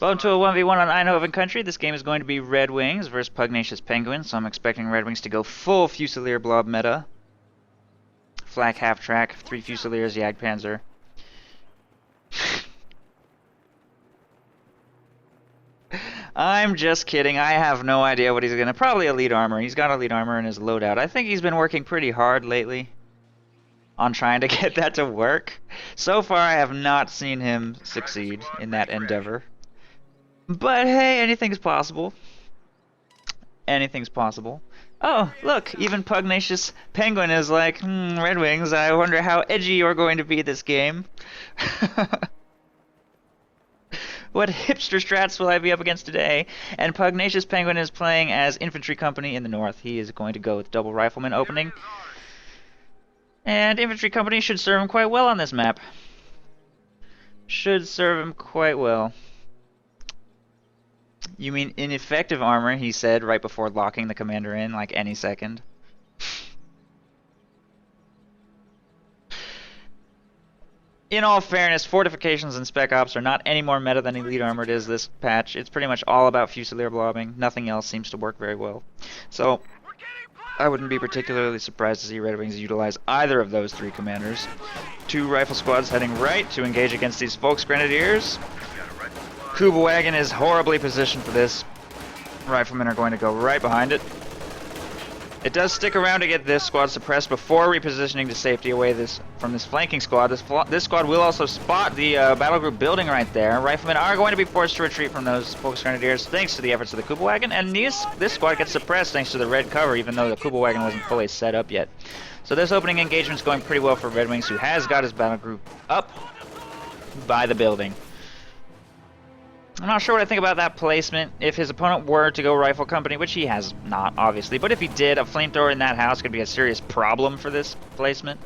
Welcome to a 1v1 on Einhoven Country. This game is going to be RedxWings versus Pugnacious Penguin, so I'm expecting RedxWings to go full Fusilier Blob meta. Flak half track, 3 Fusiliers, Jagdpanzer. I'm just kidding. I have no idea what he's gonna. Probably elite armor. He's got elite armor in his loadout. I think he's been working pretty hard lately on trying to get that to work. So far, I have not seen him succeed in that endeavor. But hey, anything's possible. Anything's possible. Oh, look, even Pugnacious Penguin is like, RedxWings, I wonder how edgy you're going to be this game. What hipster strats will I be up against today? And Pugnacious Penguin is playing as Infantry Company in the north. He is going to go with double rifleman opening. And Infantry Company should serve him quite well on this map. Should serve him quite well. You mean ineffective armor, he said right before locking the commander in, like any second. In all fairness, fortifications and spec ops are not any more meta than elite armored is this patch. It's pretty much all about Fusilier blobbing. Nothing else seems to work very well. So, I wouldn't be particularly surprised to see RedxWings utilize either of those 3 commanders. 2 rifle squads heading right to engage against these Volksgrenadiers. Kubelwagen is horribly positioned for this. Riflemen are going to go right behind it. It does stick around to get this squad suppressed before repositioning to safety away from this flanking squad. This squad will also spot the battle group building right there. Riflemen are going to be forced to retreat from those Volksgrenadiers thanks to the efforts of the Kubelwagen, and this squad gets suppressed thanks to the red cover, even though the Kubelwagen wasn't fully set up yet. So this opening engagement is going pretty well for RedxWings, who has got his battle group up by the building. I'm not sure what I think about that placement. If his opponent were to go Rifle Company, which he has not, obviously, but if he did, a flamethrower in that house could be a serious problem for this placement.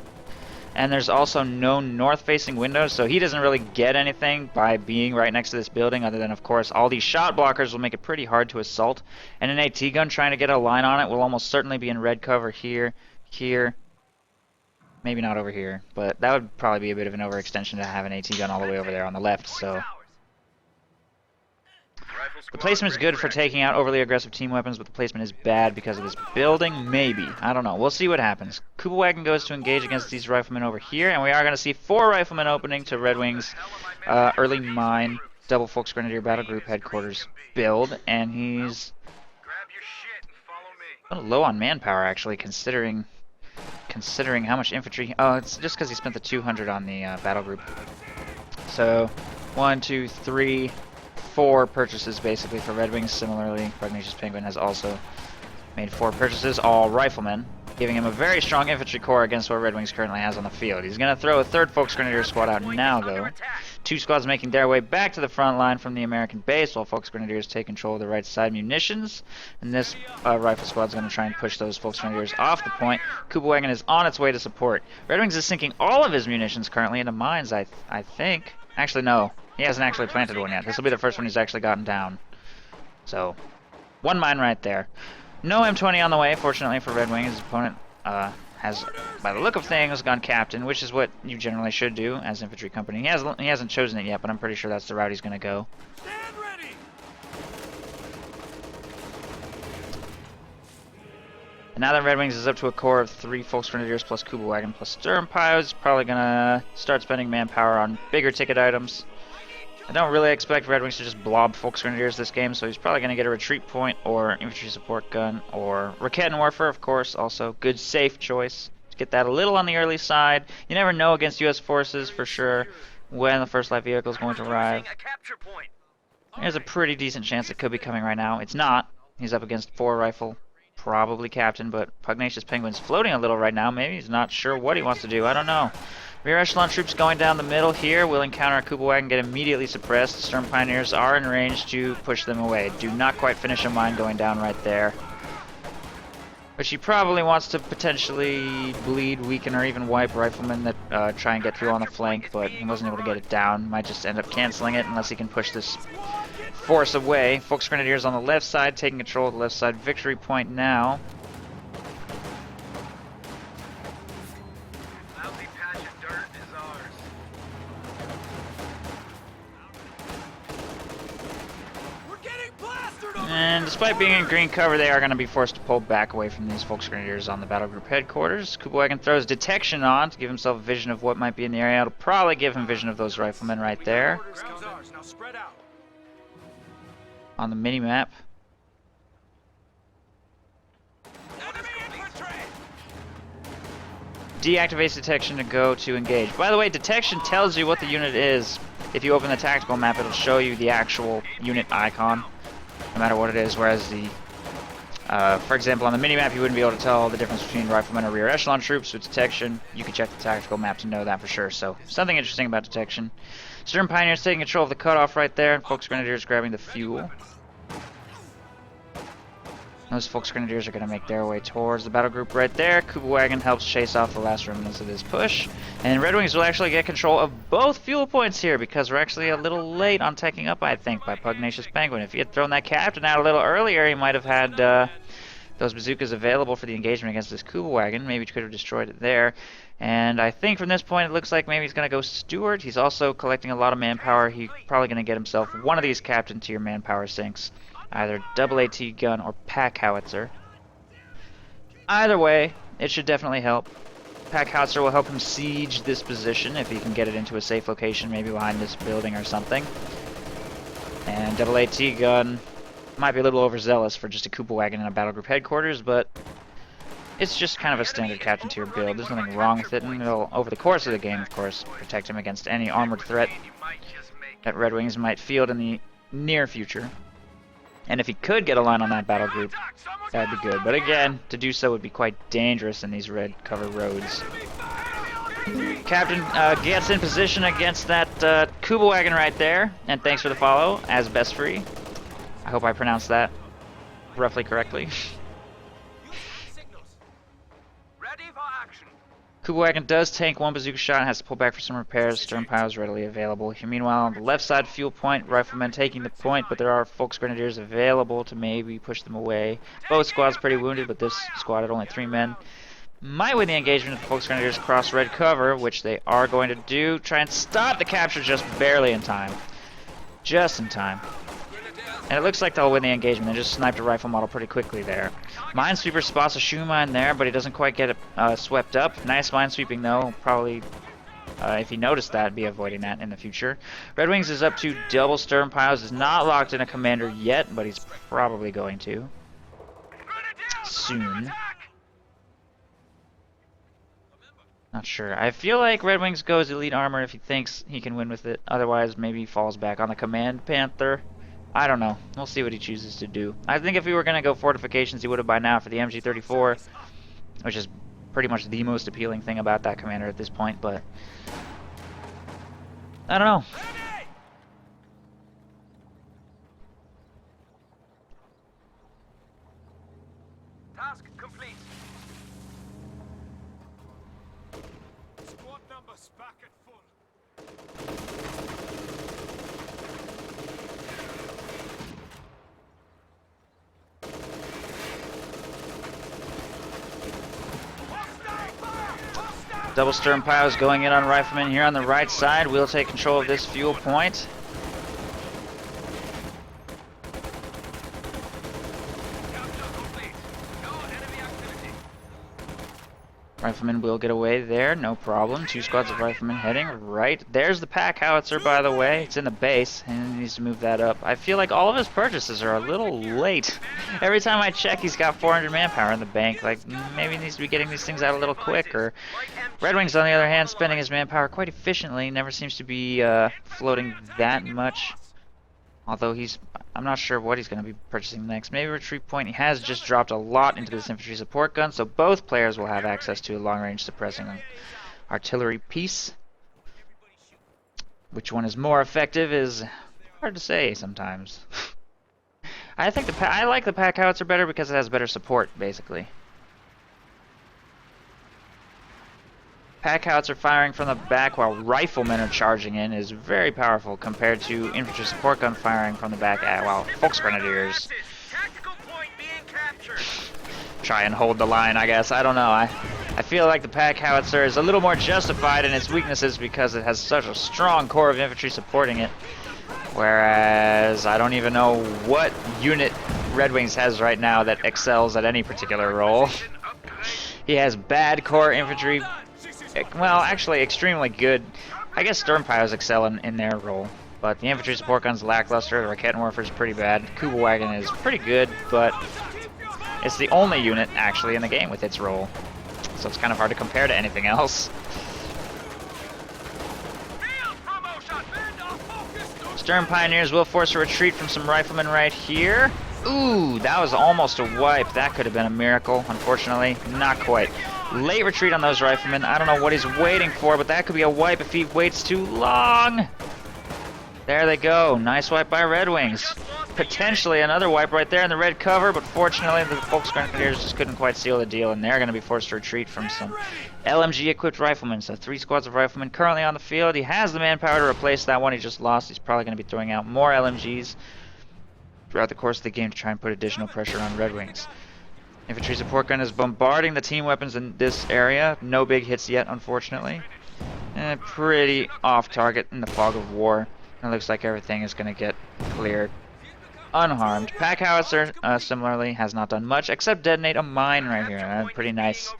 And there's also no north-facing windows, so he doesn't really get anything by being right next to this building, other than, of course, all these shot blockers will make it pretty hard to assault. And an AT gun trying to get a line on it will almost certainly be in red cover here, here. Maybe not over here, but that would probably be a bit of an overextension to have an AT gun all the way over there on the left, so... The placement is good for taking out overly aggressive team weapons, but the placement is bad because of this building. Maybe. I don't know. We'll see what happens. Kubelwagen goes to engage against these riflemen over here, and we are going to see 4 riflemen opening to RedxWings early mine double Volksgrenadier battle group headquarters build, and he's a little low on manpower actually, considering how much infantry. Oh, it's just because he spent the 200 on the battle group. So 1, 2, 3. 4 purchases basically for RedxWings. Similarly, Pugnacious Penguin has also made 4 purchases, all riflemen, giving him a very strong infantry corps against what RedxWings currently has on the field. He's going to throw a 3rd Volksgrenadier squad out now, though. 2 squads making their way back to the front line from the American base, while Volksgrenadiers take control of the right side munitions. And this rifle squad's going to try and push those Volksgrenadiers off the point. Kubelwagen is on its way to support. RedxWings is sinking all of his munitions currently into mines, I think. Actually, no. He hasn't actually planted one yet. This will be the first one he's actually gotten down. So, 1 mine right there. No M20 on the way, fortunately for RedxWings. His opponent has, by the look of things, gone captain, which is what you generally should do as Infantry Company. He hasn't chosen it yet, but I'm pretty sure that's the route he's going to go. Stand ready. And now that RedxWings is up to a core of 3 Volksgrenadiers plus Kubelwagen plus Sturmpire, he's probably going to start spending manpower on bigger ticket items. I don't really expect RedxWings to just blob Volksgrenadiers this game, so he's probably going to get a retreat point or infantry support gun or Raketenwerfer, of course, also. Good safe choice. To get that a little on the early side. You never know against U.S. forces for sure when the first light vehicle is going to arrive. There's a pretty decent chance it could be coming right now. It's not. He's up against 4 rifle, probably captain, but Pugnacious Penguin's floating a little right now. Maybe he's not sure what he wants to do. I don't know. Rear echelon troops going down the middle here will encounter a Kubelwagen, get immediately suppressed. Sturm Pioneers are in range to push them away. Do not quite finish a mine going down right there. Which he probably wants to potentially bleed, weaken, or even wipe riflemen that try and get through on the flank, but he wasn't able to get it down. Might just end up canceling it unless he can push this force away. Volksgrenadiers on the left side, taking control of the left side victory point now. And despite being in green cover, they are going to be forced to pull back away from these Volksgrenadiers on the battle group headquarters. Kubelwagen throws detection on to give himself a vision of what might be in the area. It'll probably give him vision of those riflemen right there on the mini-map. Deactivates detection to go to engage. By the way, detection tells you what the unit is. If you open the tactical map, it'll show you the actual unit icon, no matter what it is, whereas the, for example, on the mini-map, you wouldn't be able to tell the difference between riflemen or rear echelon troops. With detection, you can check the tactical map to know that for sure, so something interesting about detection. Sturm Pioneers taking control of the cutoff right there, Volksgrenadiers grabbing the fuel. Those Volksgrenadiers are going to make their way towards the battle group right there. Kubelwagen helps chase off the last remnants of this push. And RedxWings will actually get control of both fuel points here because we're actually a little late on teching up, I think, by Pugnacious Penguin. If he had thrown that captain out a little earlier, he might have had those bazookas available for the engagement against this Kubelwagen. Maybe he could have destroyed it there. And I think from this point, it looks like maybe he's going to go Stewart. He's also collecting a lot of manpower. He's probably going to get himself one of these captain tier manpower sinks. Either double AT gun or pack howitzer. Either way, it should definitely help. Pack howitzer will help him siege this position if he can get it into a safe location, maybe behind this building or something. And double AT gun might be a little overzealous for just a Kubelwagen in a battle group headquarters, but it's just kind of a standard captain tier build. There's nothing wrong with it, and it'll, over the course of the game, of course, protect him against any armored threat that RedxWings might field in the near future. And if he could get a line on that battle group, that'd be good. But again, to do so would be quite dangerous in these red cover roads. Captain gets in position against that Kubelwagen right there. And thanks for the follow, as best free. I hope I pronounced that roughly correctly. Kubelwagen does tank one bazooka shot and has to pull back for some repairs. Sturm piles readily available. Here, meanwhile, on the left side, fuel point, riflemen taking the point, but there are Volksgrenadiers available to maybe push them away. Both squads pretty wounded, but this squad had only 3 men. Might win the engagement if the Volksgrenadiers cross red cover, which they are going to do. Try and stop the capture just barely in time. Just in time. And it looks like they'll win the engagement. They just sniped a rifle model pretty quickly there. Minesweeper spots a shoe mine there, but he doesn't quite get it swept up. Nice minesweeping though. Probably, if he noticed that, be avoiding that in the future. RedxWings is up to double Sturm piles. Is not locked in a commander yet, but he's probably going to. Soon. Not sure. I feel like RedxWings goes elite armor if he thinks he can win with it. Otherwise, maybe he falls back on the command panther. I don't know. We'll see what he chooses to do. I think if we were going to go fortifications, he would have by now for the MG34, which is pretty much the most appealing thing about that commander at this point, but I don't know. Task complete. Squad numbers back at full. Double Sturm piles going in on riflemen here on the right side. We'll take control of this fuel point. Riflemen will get away there, no problem. 2 squads of riflemen heading right. There's the pack howitzer, by the way. It's in the base, and he needs to move that up. I feel like all of his purchases are a little late. Every time I check, he's got 400 manpower in the bank. Like, maybe he needs to be getting these things out a little quicker. RedxWings, on the other hand, spending his manpower quite efficiently. Never seems to be floating that much. Although I'm not sure what he's going to be purchasing next. Maybe retreat point. He has just dropped a lot into this infantry support gun, so both players will have access to a long-range suppressing artillery piece. Which one is more effective is hard to say sometimes. I think I like the pack howitzer better because it has better support, basically. Pack howitzer firing from the back while riflemen are charging in is very powerful compared to infantry support gun firing from the back while Volksgrenadiers try and hold the line, I guess. I don't know. I feel like the pack howitzer is a little more justified in its weaknesses because it has such a strong core of infantry supporting it. Whereas because I don't even know what unit Red Wings has right now that excels at any particular role. He has bad core infantry, well, actually extremely good. I guess Storm Piles excel in their role, but the infantry support gun's lackluster, the Raket Warfare is pretty bad, Kuba Wagon is pretty good, but it's the only unit actually in the game with its role, so it's kind of hard to compare to anything else. Stern Pioneers will force a retreat from some riflemen right here. Ooh, that was almost a wipe. That could have been a miracle. Unfortunately, not quite. Late retreat on those riflemen. I don't know what he's waiting for, but that could be a wipe if he waits too long. There they go. Nice wipe by Red Wings. Potentially another wipe right there in the red cover, but fortunately the Volksgrenadiers just couldn't quite seal the deal, and they're going to be forced to retreat from some LMG-equipped riflemen. So 3 squads of riflemen currently on the field. He has the manpower to replace that one he just lost. He's probably going to be throwing out more LMGs throughout the course of the game to try and put additional pressure on Red Wings. Infantry support gun is bombarding the team weapons in this area. No big hits yet, unfortunately. And pretty off target in the fog of war. It looks like everything is going to get cleared unharmed. Pack Howitzer, similarly, has not done much except detonate a mine right here. Pretty nice.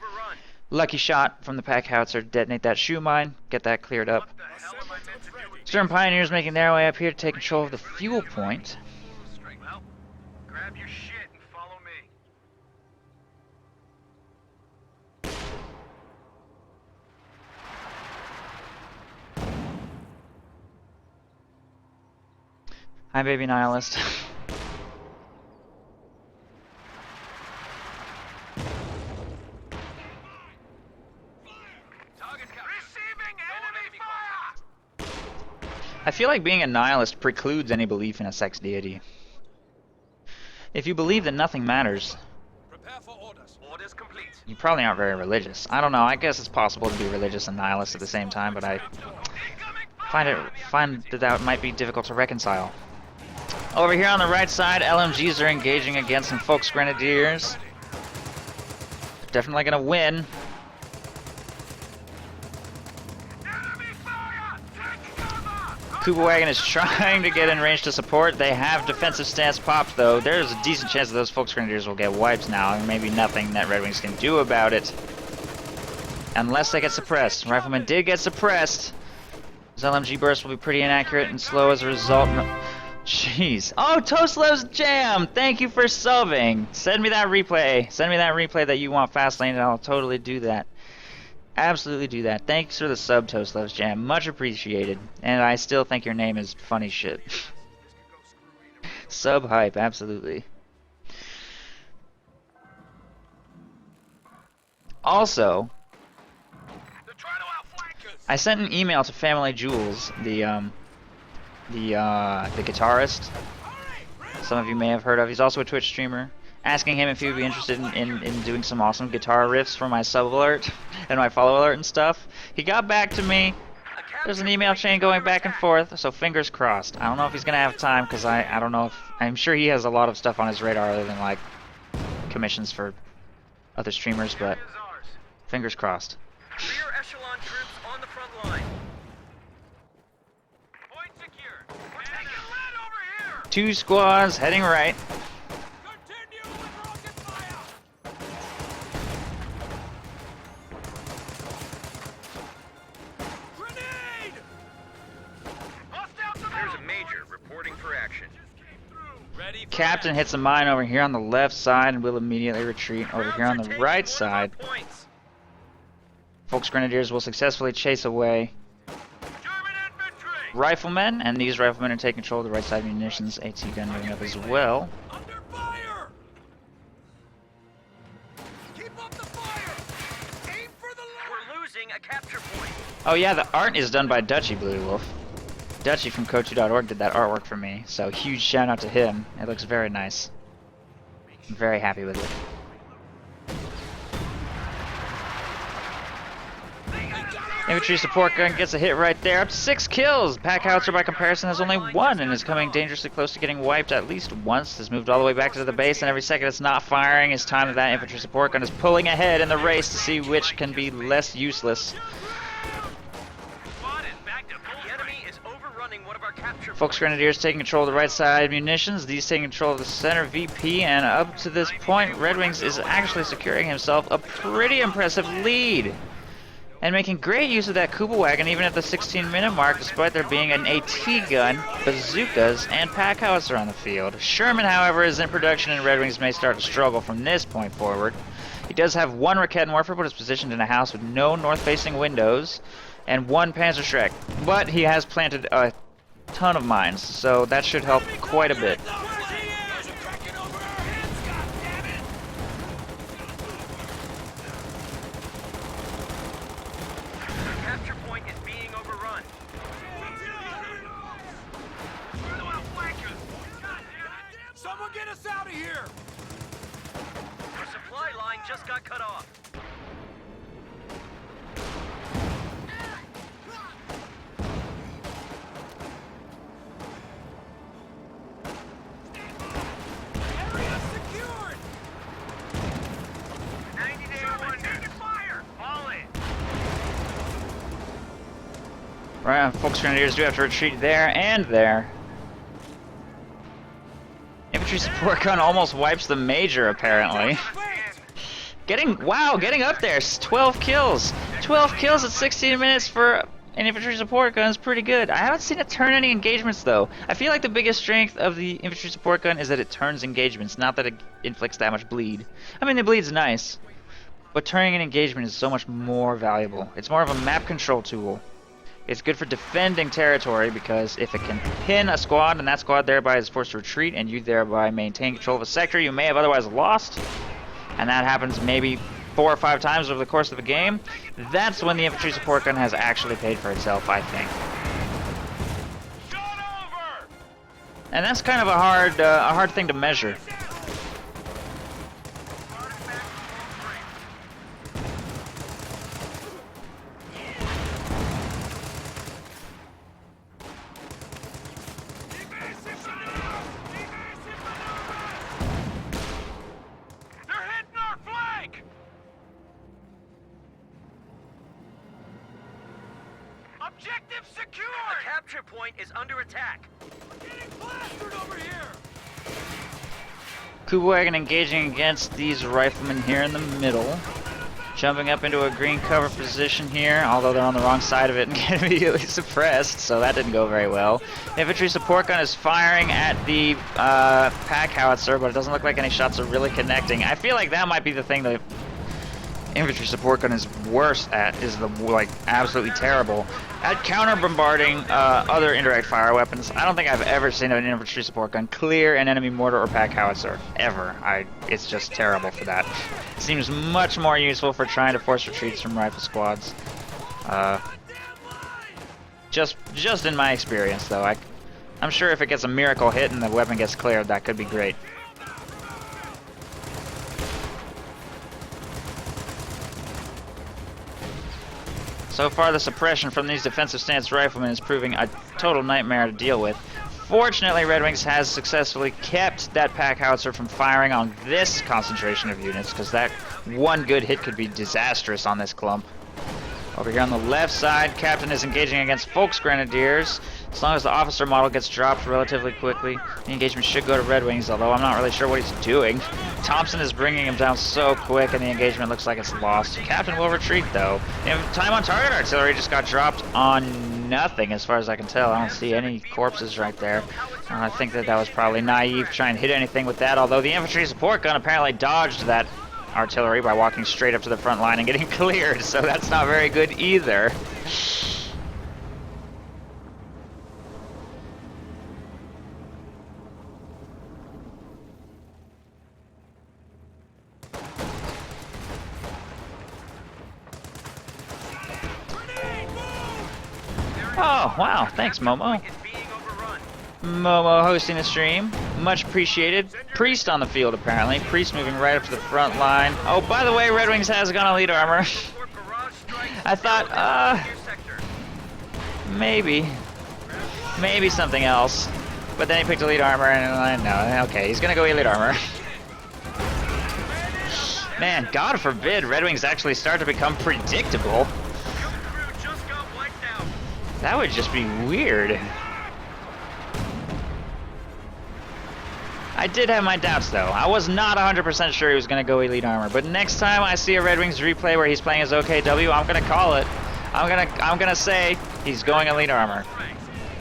Lucky shot from the Pack Howitzer. Detonate that shoe mine. Get that cleared up. Stern Pioneers making their way up here to take control of the fuel point. Well, grab your shit and follow me. Hi, baby nihilist. I feel like being a nihilist precludes any belief in a sex deity. If you believe that nothing matters, Prepare for orders. Orders complete. you probably aren't very religious. I don't know, I guess it's possible to be religious and nihilist at the same time, but I find that might be difficult to reconcile. Over here on the right side, LMGs are engaging against some Volksgrenadiers. Definitely gonna win. Kuba Wagon is trying to get in range to support. They have defensive stance popped, though. There's a decent chance that those Volksgrenadiers will get wipes now, and maybe nothing that Red Wings can do about it. Unless they get suppressed. Riflemen did get suppressed. His LMG burst will be pretty inaccurate and slow as a result. Jeez. Oh, Toslev's Jam! Thank you for subbing. Send me that replay. Send me that replay that you want fast lane, and I'll totally do that. Absolutely do that. Thanks for the sub, Toslev's Jam. Much appreciated. And I still think your name is funny shit. Sub hype, absolutely. Also, I sent an email to Family Jules, the guitarist. Some of you may have heard of. He's also a Twitch streamer. Asking him if he would be interested in doing some awesome guitar riffs for my sub alert and my follow alert and stuff. He got back to me. There's an email chain going back and forth, so fingers crossed. I don't know if he's gonna have time, because I don't know if... I'm sure he has a lot of stuff on his radar other than, like, commissions for other streamers, but fingers crossed. Rear echelon troops on the front line. Point secure. Taking lead over here. 2 squads heading right. Continue with rocket fire. Grenade! There's a major reporting for action. Ready for Captain hits a mine over here on the left side and will immediately retreat over here on the right side. Volksgrenadiers will successfully chase away riflemen, and these riflemen are taking control of the right side munitions. AT gun moving up as well. Under fire! Keep up the fire! Aim for the left! We're losing a capture point. Oh yeah, the art is done by Dutchy Blue Wolf. Dutchy from Kotu.org did that artwork for me, so huge shout out to him. It looks very nice. I'm very happy with it. Infantry support gun gets a hit right there. Up to 6 kills. Pack Howitzer, by comparison, has only 1 and is coming dangerously close to getting wiped at least once. Has moved all the way back to the base, and every second it's not firing is time that infantry support gun is pulling ahead in the race to see which can be less useless. The enemy is overrunning one of our Folks Grenadiers taking control of the right side munitions, these taking control of the center VP, and up to this point, RedxWings is actually securing himself a pretty impressive lead. And making great use of that Kuba wagon even at the 16-minute mark, despite there being an AT gun, bazookas, and pack howitzer on the field. Sherman, however, is in production, and RedxWings may start to struggle from this point forward. He does have one Raket Morpher, but is positioned in a house with no north-facing windows, and one Panzerschreck. But he has planted a ton of mines, so that should help quite a bit. Capture point is being overrun. Someone get us out of here! Our supply line just got cut off. Area secured! 90-day wonder. Taking fire! Fall in! Right, Folks Grenadiers do have to retreat there and there. Infantry support gun almost wipes the Major, apparently. Getting up there, 12 kills. 12 kills at 16 minutes for an infantry support gun is pretty good. I haven't seen it turn any engagements, though. I feel like the biggest strength of the infantry support gun is that it turns engagements, not that it inflicts that much bleed. I mean, the bleed's nice, but turning an engagement is so much more valuable. It's more of a map control tool. It's good for defending territory because if it can pin a squad and that squad thereby is forced to retreat and you thereby maintain control of a sector you may have otherwise lost, and that happens maybe 4 or 5 times over the course of a game, that's when the infantry support gun has actually paid for itself, I think. And that's kind of a hard thing to measure. Objective secured! The capture point is under attack. We're getting plastered over here! Kuba wagon engaging against these riflemen here in the middle. Jumping up into a green cover position here, although they're on the wrong side of it and get immediately suppressed, so that didn't go very well. Infantry support gun is firing at the pack howitzer, but it doesn't look like any shots are really connecting. I feel like that might be the thing that infantry support gun is worse at, is the absolutely terrible at counter bombarding other indirect fire weapons. I don't think I've ever seen an infantry support gun clear an enemy mortar or pack howitzer ever. It's just terrible for that. It seems much more useful for trying to force retreats from rifle squads. Just in my experience, though. I'm sure if it gets a miracle hit and the weapon gets cleared, that could be great. So far, the suppression from these defensive stance riflemen is proving a total nightmare to deal with. Fortunately, RedxWings has successfully kept that pack howitzer from firing on this concentration of units, because that one good hit could be disastrous on this clump. Over here on the left side, Captain is engaging against Folks Grenadiers. As long as the officer model gets dropped relatively quickly, the engagement should go to RedxWings, although I'm not really sure what he's doing. Thompson is bringing him down so quick, and the engagement looks like it's lost. Captain will retreat, though. And time on target artillery just got dropped on nothing, as far as I can tell. I don't see any corpses right there. I think that was probably naive to try and hit anything with that, although the infantry support gun apparently dodged that artillery by walking straight up to the front line and getting cleared, so that's not very good either. Oh, wow. Thanks, Momo. Momo hosting the stream. Much appreciated. Priest on the field, apparently. Priest moving right up to the front line. Oh, by the way, RedxWings has gone elite armor. I thought, maybe something else. But then he picked elite armor, and no, okay, he's gonna go elite armor. Man, God forbid RedxWings actually start to become predictable. That would just be weird. I did have my doubts, though. I was not 100% sure he was going to go elite armor, but next time I see a RedxWings replay where he's playing as OKW, I'm going to call it. I'm gonna say he's going elite armor,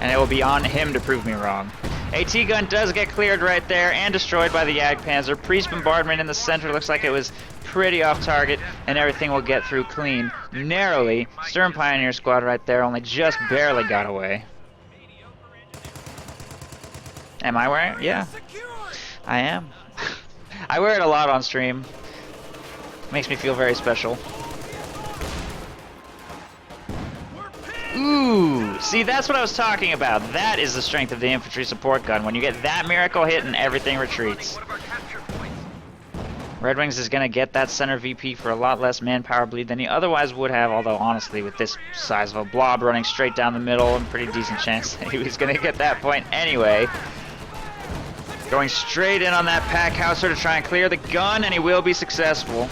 and it will be on him to prove me wrong. AT gun does get cleared right there and destroyed by the Jagdpanzer. Priest bombardment in the center looks like it was pretty off target, and everything will get through clean. Narrowly, Stern Pioneer squad right there only just barely got away. Am I wearing it? Yeah, I am. I wear it a lot on stream. Makes me feel very special. Ooh, see, that's what I was talking about. That is the strength of the infantry support gun. When you get that miracle hit and everything retreats. RedxWings is going to get that center VP for a lot less manpower bleed than he otherwise would have, although honestly, with this size of a blob running straight down the middle, a pretty decent chance that he was going to get that point anyway. Going straight in on that pack howitzer to try and clear the gun, and he will be successful.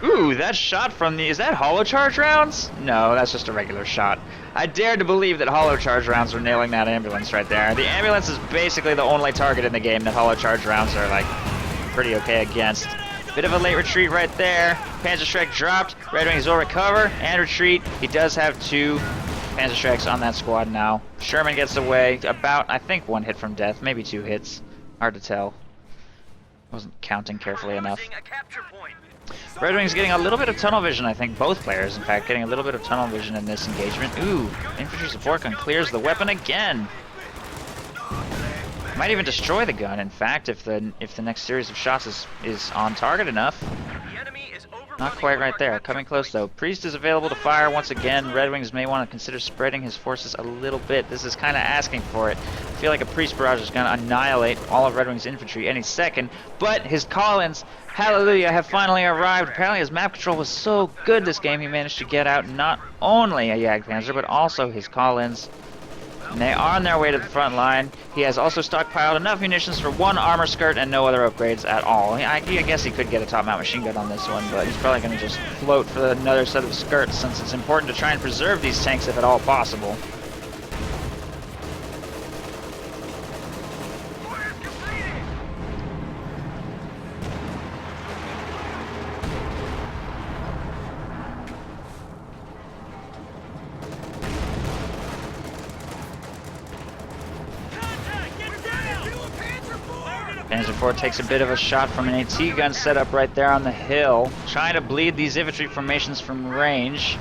Ooh, that shot from the... Is that hollow charge rounds? No, that's just a regular shot. I dared to believe that hollow charge rounds were nailing that ambulance right there. The ambulance is basically the only target in the game that hollow charge rounds are, like, pretty okay against. Bit of a late retreat right there. Panzerschreck dropped. RedxWings will recover and retreat. He does have 2 Panzerschrecks on that squad now. Sherman gets away. About, I think, 1 hit from death. Maybe 2 hits. Hard to tell. Wasn't counting carefully enough. RedxWings getting a little bit of tunnel vision, I think. Both players, in fact, getting a little bit of tunnel vision in this engagement. Ooh, infantry support gun clears the weapon again. Might even destroy the gun, in fact, if the next series of shots is on target enough. Not quite right there. Coming close, though. Priest is available to fire once again. RedxWings may want to consider spreading his forces a little bit. This is kind of asking for it. I feel like a Priest barrage is going to annihilate all of RedxWings' infantry any second. But his call-ins, hallelujah, have finally arrived. Apparently his map control was so good this game, he managed to get out not only a Jagdpanzer, but also his call-ins. And they are on their way to the front line. He has also stockpiled enough munitions for 1 armor skirt and no other upgrades at all. I guess he could get a top-mount machine gun on this one, but he's probably going to just float for another set of skirts since it's important to try and preserve these tanks if at all possible. Panzer IV takes a bit of a shot from an AT gun set up right there on the hill, trying to bleed these infantry formations from range.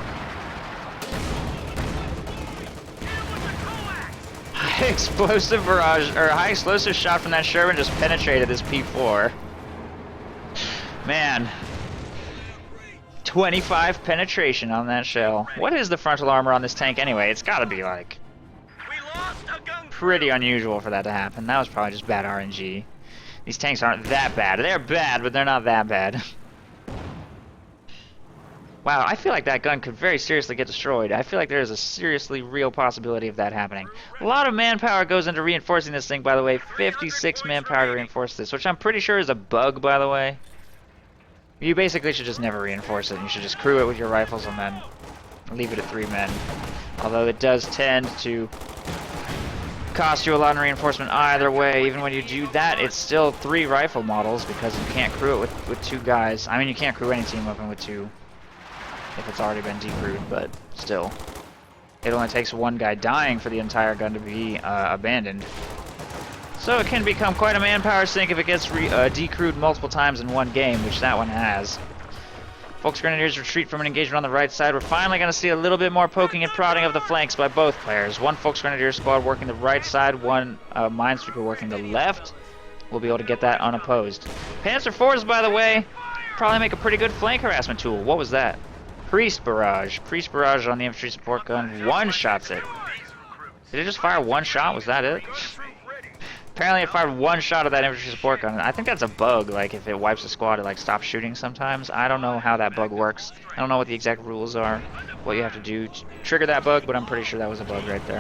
High explosive barrage, or high explosive shot from that Sherman just penetrated this P4. Man. 25 penetration on that shell. What is the frontal armor on this tank anyway? It's gotta be like pretty unusual for that to happen. That was probably just bad RNG. These tanks aren't that bad. They're bad, but they're not that bad. Wow, I feel like that gun could very seriously get destroyed. I feel like there is a seriously real possibility of that happening. A lot of manpower goes into reinforcing this thing, by the way. 56 manpower to reinforce this, which I'm pretty sure is a bug, by the way. You basically should just never reinforce it. You should just crew it with your rifles and then leave it at 3 men. Although it does tend to cost you a lot in reinforcement either way. Even when you do that, it's still 3 rifle models because you can't crew it with 2 guys. I mean, you can't crew any team weapon with 2 if it's already been decrewed, but still. It only takes 1 guy dying for the entire gun to be abandoned. So it can become quite a manpower sink if it gets decrewed multiple times in 1 game, which that one has. Volksgrenadiers retreat from an engagement on the right side. We're finally going to see a little bit more poking and prodding of the flanks by both players. 1 Volksgrenadier squad working the right side, 1 Minesweeper working the left. We'll be able to get that unopposed. Panzer IVs, by the way, probably make a pretty good flank harassment tool. What was that? Priest barrage. Priest barrage on the infantry support gun. 1 shots it. Did it just fire 1 shot? Was that it? Apparently it fired 1 shot of that infantry support gun. I think that's a bug, like if it wipes a squad, it like stops shooting sometimes. I don't know how that bug works. I don't know what the exact rules are, what you have to do to trigger that bug, but I'm pretty sure that was a bug right there.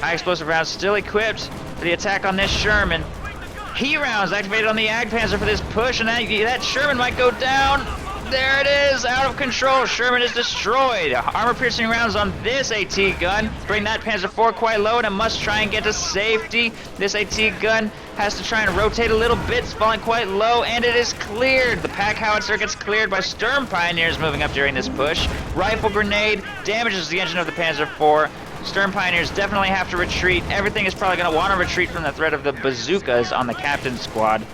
High explosive rounds still equipped for the attack on this Sherman. Heat rounds activated on the Jagdpanzer for this push, and that Sherman might go down. There it is, out of control. Sherman is destroyed. Armor-piercing rounds on this AT gun bring that Panzer IV quite low, and it must try and get to safety. This AT gun has to try and rotate a little bit. It's falling quite low, and it is cleared. The pack howitzer gets cleared by Sturm Pioneers moving up during this push. Rifle grenade damages the engine of the Panzer IV. Sturm Pioneers definitely have to retreat. Everything is probably going to want to retreat from the threat of the bazookas on the captain's squad.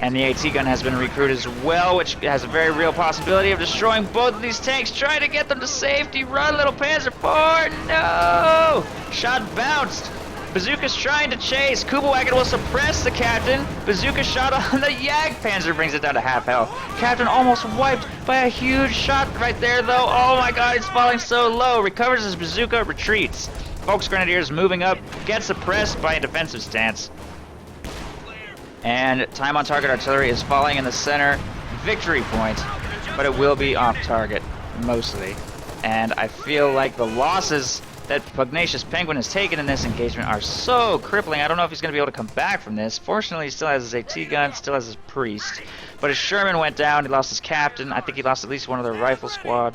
And the AT gun has been recruited as well, which has a very real possibility of destroying both of these tanks. Trying to get them to safety. Run, little Panzer IV! No! Shot bounced. Bazooka's trying to chase. Kugelwagen will suppress the captain. Bazooka shot on the Jagdpanzer brings it down to half health. Captain almost wiped by a huge shot right there, though. Oh my god, he's falling so low. Recovers his bazooka, retreats. Volksgrenadiers moving up, gets suppressed by a defensive stance. And time on target artillery is falling in the center. Victory point, but it will be off target, mostly. And I feel like the losses that Pugnacious Penguin has taken in this engagement are so crippling. I don't know if he's going to be able to come back from this. Fortunately, he still has his AT gun, still has his priest. But his Sherman went down, he lost his captain. I think he lost at least one of their rifle squad.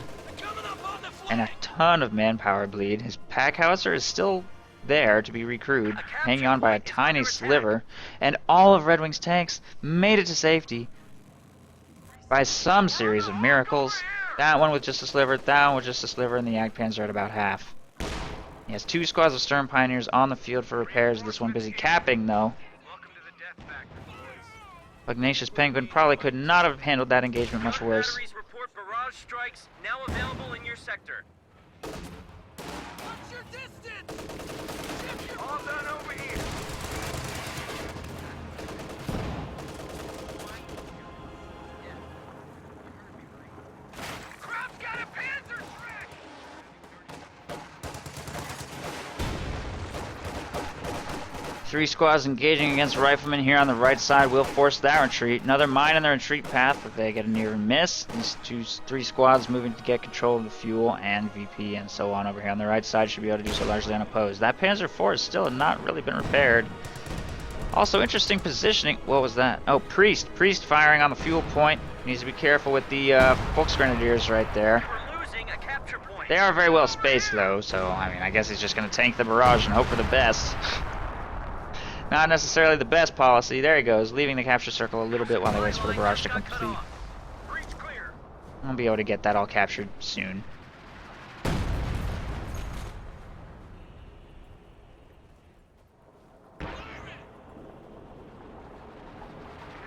And a ton of manpower bleed. His pack howitzer is still there to be recruited, hanging on by a tiny sliver. And all of RedxWings' tanks made it to safety by some series of miracles. That one with just a sliver, that one with just a sliver, and the Jagdpanzer at about half. He has 2 squads of Sturm Pioneers on the field for repairs. This one busy capping, though. Pugnacious Penguin probably could not have handled that engagement much worse. Report barrage strikes now available in your sector. What's your distance? All done over here. Crap's got a Panzer Schreck! 3 squads engaging against riflemen here on the right side will force that retreat. Another mine in their retreat path, but they get a near miss. These 3 squads moving to get control of the fuel and VP and so on over here on the right side should be able to do so largely unopposed. That Panzer IV has still not really been repaired. Also interesting positioning. What was that? Oh, Priest. Priest firing on the fuel point. Needs to be careful with the Volksgrenadiers right there. They are very well spaced though, so I mean I guess he's just going to tank the barrage and hope for the best. Not necessarily the best policy. There he goes, leaving the capture circle a little bit while he waits for the barrage to complete. I'll be able to get that all captured soon.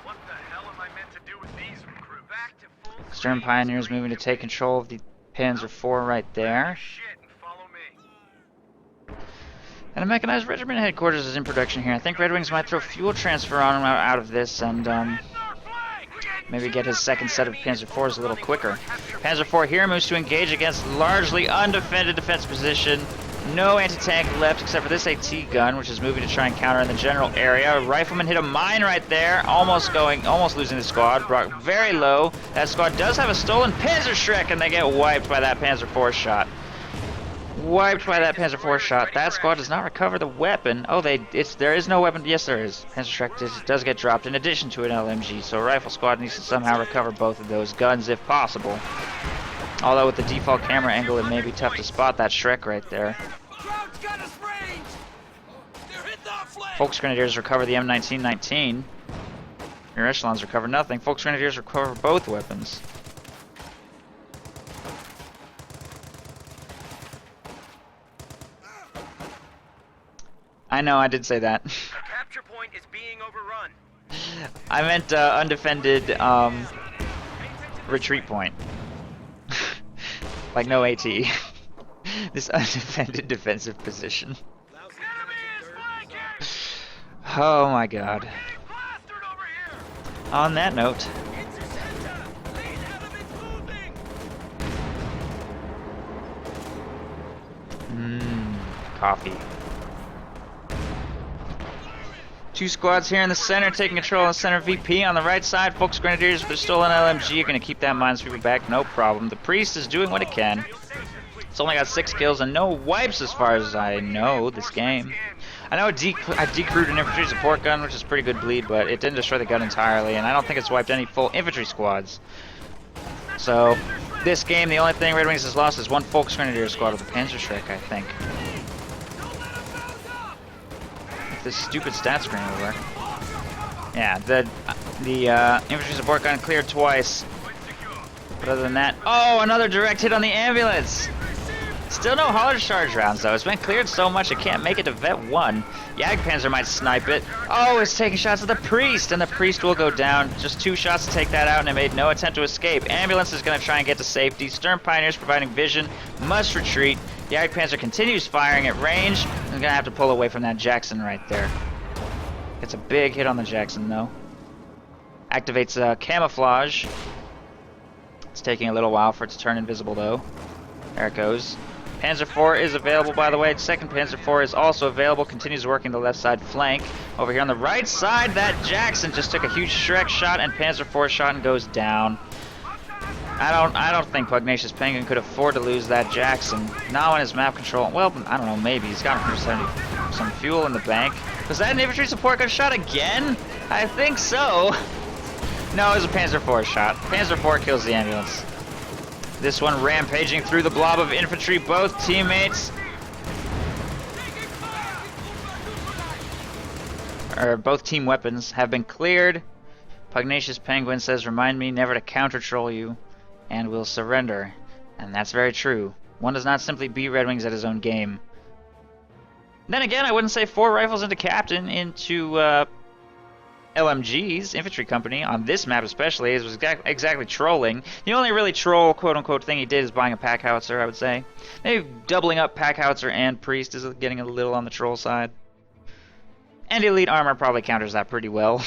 What the hell am I meant to do with these recruits? Back to full Sturm Pioneers moving to take control of the Panzer IV right there. And a mechanized regiment headquarters is in production here. I think RedxWings might throw fuel transfer on him out of this and maybe get his second set of Panzer IVs a little quicker. Panzer IV here moves to engage against largely undefended defense position. No anti-tank left except for this AT gun, which is moving to try and counter in the general area. Rifleman hit a mine right there, almost losing the squad. Brought very low. That squad does have a stolen Panzer Schreck, and they get wiped by that Panzer IV shot. Wiped by that Panzer IV shot. That squad does not recover the weapon. Oh, there is no weapon. Yes, there is. Panzer Schreck does get dropped in addition to an LMG, so a rifle squad needs to somehow recover both of those guns if possible. Although with the default camera angle, it may be tough to spot that Schreck right there. Volksgrenadiers recover the M1919. Your echelons recover nothing. Volksgrenadiers recover both weapons. I know, I did say that. The capture point is being overrun. I meant undefended retreat point. Like no AT. This undefended defensive position. Oh my god. On that note, coffee. 2 squads here in the center taking control of the center VP. On the right side, Volksgrenadiers with their stolen LMG are going to keep that minesweeper back, no problem. The Priest is doing what it can. It's only got 6 kills and no wipes as far as I know this game. I know I decrewed an infantry support gun, which is pretty good bleed, but it didn't destroy the gun entirely, and I don't think it's wiped any full infantry squads. So, this game, the only thing Red Wings has lost is one Volksgrenadier squad with the Panzerschreck, I think. If this stupid stat screen will work. Yeah, the infantry support gun cleared twice. But other than that, oh, another direct hit on the ambulance! Still no hauler charge rounds though. It's been cleared so much it can't make it to Vet 1. Jagdpanzer might snipe it. Oh, it's taking shots at the priest, and the priest will go down. Just 2 shots to take that out, and it made no attempt to escape. Ambulance is going to try and get to safety. Stern Pioneers providing vision. Must retreat. Jagdpanzer continues firing at range. I'm going to have to pull away from that Jackson right there. Gets a big hit on the Jackson though. Activates camouflage. It's taking a little while for it to turn invisible though. There it goes. Panzer IV is available, by the way. Second Panzer IV is also available. Continues working the left side flank. Over here on the right side, that Jackson just took a huge Shrek shot and Panzer IV shot and goes down. I don't think Pugnacious Penguin could afford to lose that Jackson. Not when his map control. Well, I don't know. Maybe he's got 170 some fuel in the bank. Was that an infantry support gun shot again? I think so. No, it was a Panzer IV shot. Panzer IV kills the ambulance. This one rampaging through the blob of infantry. Both teammates, or both team weapons, have been cleared. Pugnacious Penguin says, "Remind me never to counter-troll you, and will surrender." And that's very true. One does not simply beat Red Wings at his own game. Then again, I wouldn't say 4 rifles into captain into LMG's infantry company on this map especially is exactly trolling. The only really troll quote-unquote thing he did is buying a pack howitzer, I would say. Maybe doubling up pack howitzer and priest is getting a little on the troll side. And elite armor probably counters that pretty well.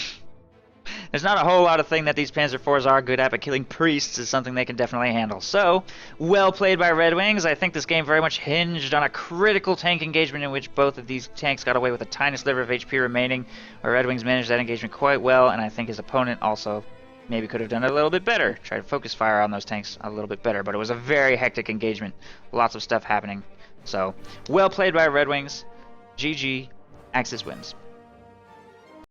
There's not a whole lot of thing that these Panzer IVs are good at, but killing priests is something they can definitely handle. So, well played by Red Wings. I think this game very much hinged on a critical tank engagement in which both of these tanks got away with a tiny sliver of HP remaining, where Red Wings managed that engagement quite well, and I think his opponent also maybe could have done it a little bit better. Try to focus fire on those tanks a little bit better, but it was a very hectic engagement. Lots of stuff happening. So, well played by Red Wings. GG. Axis wins.